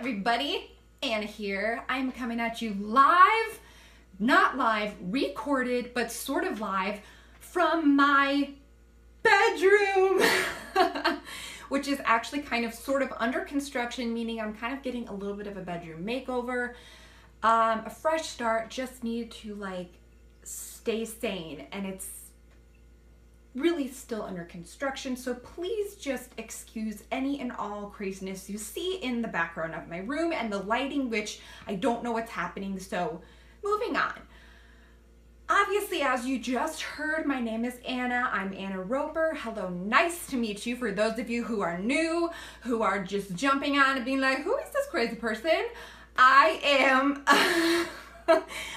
everybody, Anna here. I'm coming at you live, not live, recorded, but sort of live from my bedroom, which is actually kind of sort of under construction, meaning I'm kind of getting a little bit of a bedroom makeover, a fresh start, just need to stay sane, and it's really still under construction, so please just excuse any and all craziness you see in the background of my room and the lighting, which I don't know what's happening. So moving on. Obviously, as you just heard, my name is Anna. I'm Anna Roper. Hello, nice to meet you. For those of you who are new, who are just jumping on and being like, who is this crazy person? I am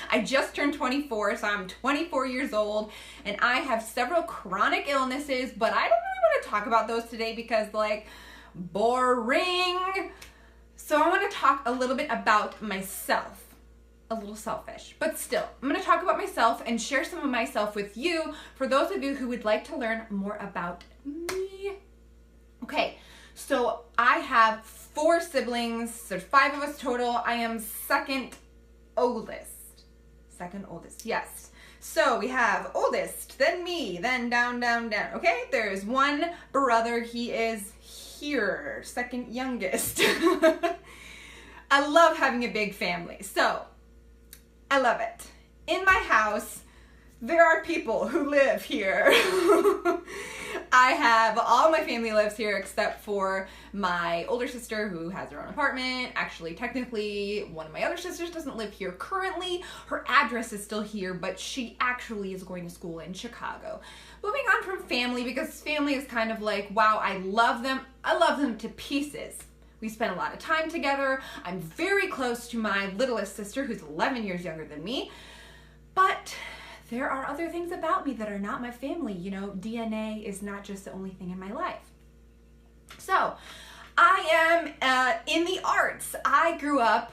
I just turned 24, so I'm 24 years old, and I have several chronic illnesses, but I don't really want to talk about those today because, boring. So I want to talk a little bit about myself. A little selfish, but still, I'm going to talk about myself and share some of myself with you for those of you who would like to learn more about me. Okay, so I have 4 siblings. There's 5 of us total. I am second oldest, yes. So we have oldest, then me, then down, okay? There's one brother, he is here, second youngest. I love having a big family, so I love it. In my house, there are people who live here. I have, all my family lives here except for my older sister who has her own apartment. Actually, technically, one of my other sisters doesn't live here currently. Her address is still here, but she actually is going to school in Chicago. Moving on from family, because family is kind of like, wow, I love them. I love them to pieces. We spend a lot of time together. I'm very close to my littlest sister who's 11 years younger than me, but there are other things about me that are not my family. You know, DNA is not just the only thing in my life. So, I am in the arts. I grew up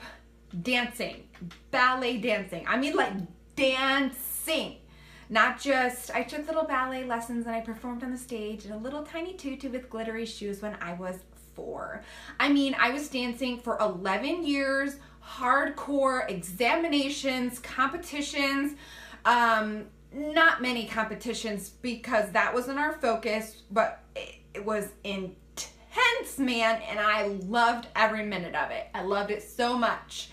dancing, ballet dancing. I mean dancing. Not just, I took little ballet lessons and I performed on the stage in a little tiny tutu with glittery shoes when I was 4. I mean, I was dancing for 11 years, hardcore examinations, competitions. Not many competitions because that wasn't our focus, but it was intense, man, and I loved every minute of it. I loved it so much.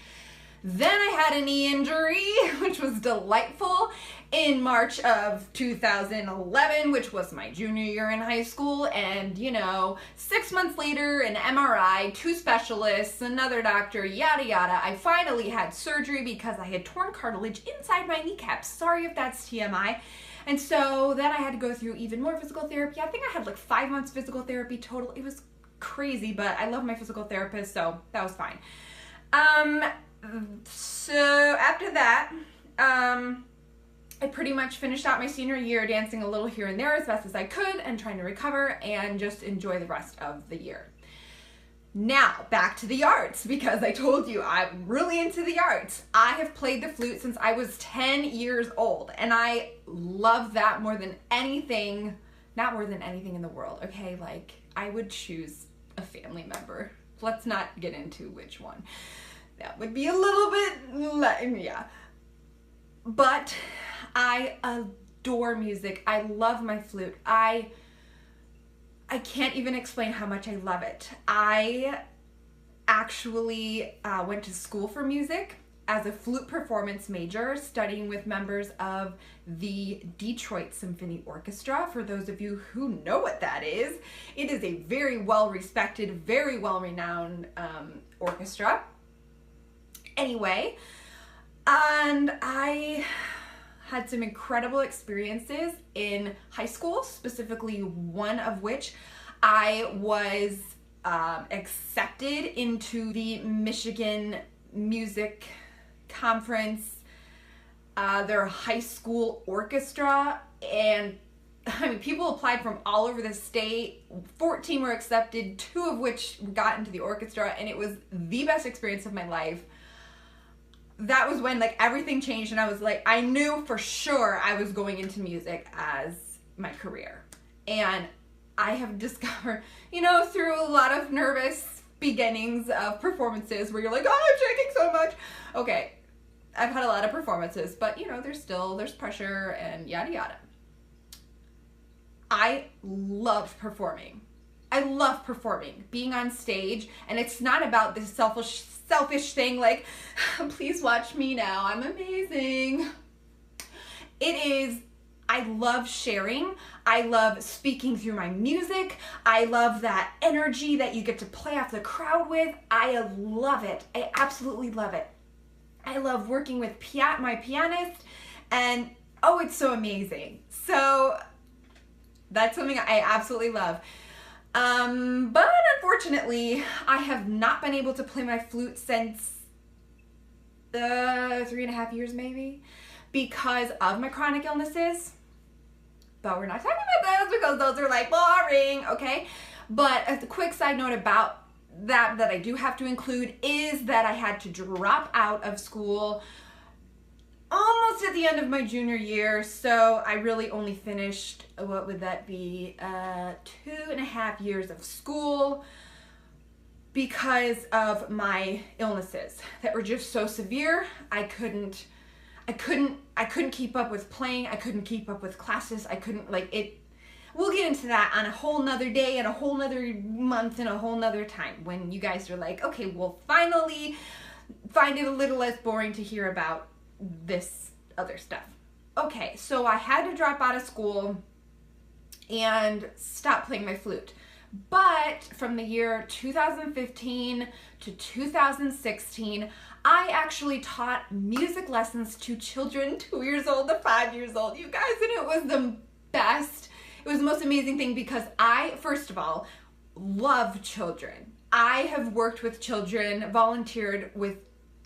Then I had a knee injury, which was delightful, in March of 2011, which was my junior year in high school, and 6 months later, an MRI, 2 specialists, another doctor, yada yada, I finally had surgery because I had torn cartilage inside my kneecap. Sorry if that's TMI. And so then I had to go through even more physical therapy. I think I had 5 months physical therapy total. It was crazy, but I love my physical therapist, so that was fine. So after that, I pretty much finished out my senior year dancing a little here and there as best as I could and trying to recover and just enjoy the rest of the year. Now, back to the arts, because I told you I'm really into the arts. I have played the flute since I was 10 years old, and I love that more than anything, not more than anything in the world, okay? I would choose a family member. Let's not get into which one. That would be a little bit, yeah. But I adore music. I love my flute. I can't even explain how much I love it. I actually went to school for music as a flute performance major, studying with members of the Detroit Symphony Orchestra. For those of you who know what that is, it is a very well-respected, very well-renowned orchestra. Anyway, and I had some incredible experiences in high school, specifically one of which I was accepted into the Michigan Music Conference, their high school orchestra, and I mean, people applied from all over the state. 14 were accepted, 2 of which got into the orchestra, and it was the best experience of my life. That was when everything changed, and I was I knew for sure I was going into music as my career. And I have discovered, through a lot of nervous beginnings of performances where you're like, oh, I'm shaking so much. Okay, I've had a lot of performances, but you know, there's pressure and yada yada. I love performing. I love performing, being on stage, and it's not about this selfish thing like, please watch me now, I'm amazing. It is, I love sharing. I love speaking through my music. I love that energy that you get to play off the crowd with. I love it. I absolutely love it. I love working with my pianist, and oh, it's so amazing. So that's something I absolutely love. But unfortunately, I have not been able to play my flute since 3.5 years maybe, because of my chronic illnesses. But we're not talking about those because those are like boring, okay? But a quick side note about that I do have to include is that I had to drop out of school almost at the end of my junior year, so I really only finished, what would that be, 2.5 years of school because of my illnesses that were just so severe. I couldn't keep up with playing. I couldn't keep up with classes. I couldn't, like, it. We'll get into that on a whole nother day and a whole nother month and a whole nother time when you guys are like, okay, we'll finally find it a little less boring to hear about this other stuff. Okay, so I had to drop out of school and stop playing my flute. But from the year 2015 to 2016, I actually taught music lessons to children 2 years old to 5 years old, you guys, and it was the best. It was the most amazing thing because I, first of all, love children. I have worked with children, volunteered with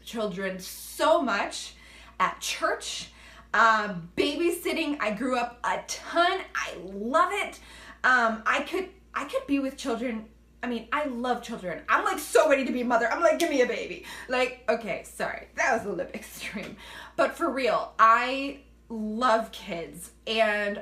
children so much at church, babysitting. I grew up a ton. I love it. I could be with children. I mean, I love children. I'm like so ready to be a mother. I'm like, give me a baby. Like, okay, sorry, that was a little extreme. But for real, I love kids, and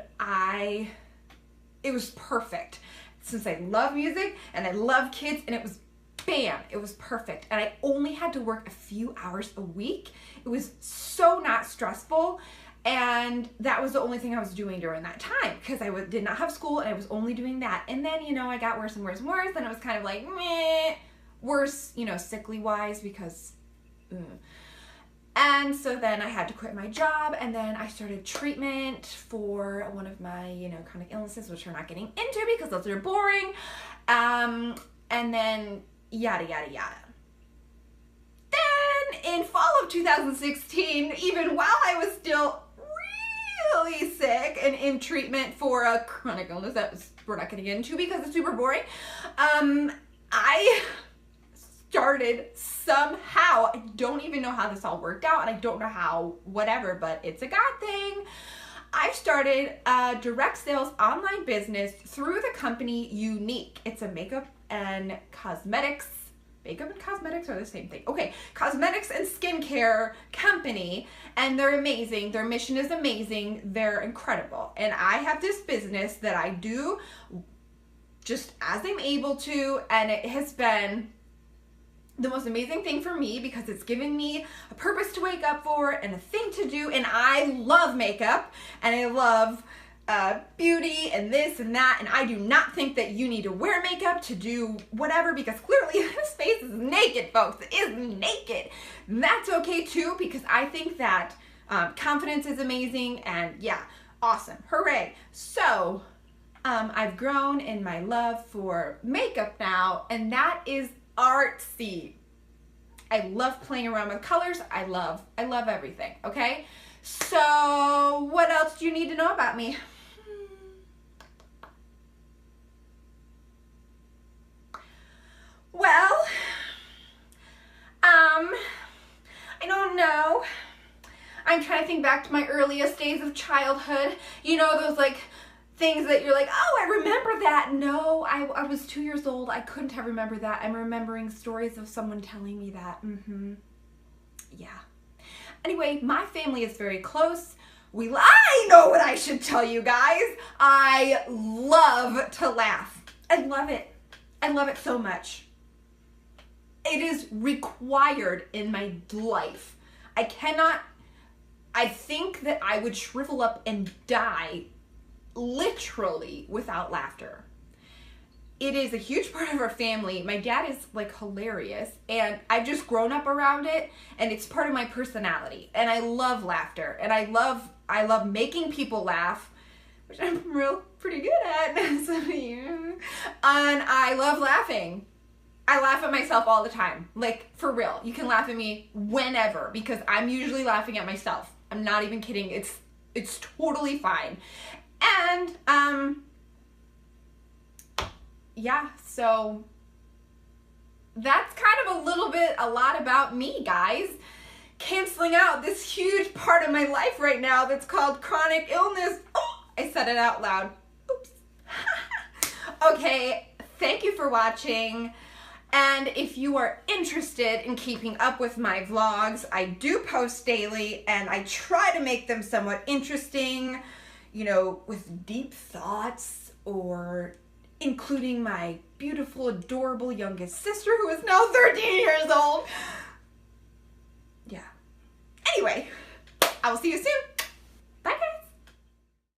it was perfect. Since I love music and I love kids, and it was bam, it was perfect. And I only had to work a few hours a week. It was so not stressful. And that was the only thing I was doing during that time because I did not have school and I was only doing that. And then, you know, I got worse and worse and worse. And it was kind of like, meh, worse, you know, sickly wise because, And so then I had to quit my job, and then I started treatment for one of my, you know, chronic illnesses, which we're not getting into because those are boring. And then yada, yada, yada. Then in fall of 2016, even while I was still really sick and in treatment for a chronic illness that we're not going to get into because it's super boring, I started somehow, I don't even know how this all worked out, and I don't know how, whatever, but it's a God thing. I started a direct sales online business through the company Younique. It's a makeup and cosmetics are the same thing. Okay, cosmetics and skincare company, and they're amazing. Their mission is amazing. They're incredible. And I have this business that I do just as I'm able to, and it has been the most amazing thing for me because it's given me a purpose to wake up for and a thing to do. And I love makeup and I love beauty and this and that, and I do not think that you need to wear makeup to do whatever because clearly this face is naked, folks. It is naked. And that's okay too because I think that confidence is amazing, and yeah, awesome, hooray. So I've grown in my love for makeup now, and that is artsy. I love playing around with colors. I love everything, okay? So what else do you need to know about me? Well, I don't know. I'm trying to think back to my earliest days of childhood. You know, those like things that you're like, oh, I remember that. No, I was 2 years old. I couldn't have remembered that. I'm remembering stories of someone telling me that. Yeah. Anyway, my family is very close. I know what I should tell you guys. I love to laugh. I love it. I love it so much. It is required in my life. I think that I would shrivel up and die literally without laughter. It is a huge part of our family. My dad is like hilarious, and I've just grown up around it, and it's part of my personality. And I love laughter, and I love making people laugh, which I'm pretty good at. And I love laughing. I laugh at myself all the time. Like, for real. You can laugh at me whenever, because I'm usually laughing at myself. I'm not even kidding. It's totally fine. And yeah, so that's kind of a lot about me, guys. Canceling out this huge part of my life right now that's called chronic illness. Oh, I said it out loud. Oops. Okay, thank you for watching. And if you are interested in keeping up with my vlogs, I do post daily, and I try to make them somewhat interesting, you know, with deep thoughts, or including my beautiful, adorable youngest sister who is now 13 years old. Yeah. Anyway, I will see you soon.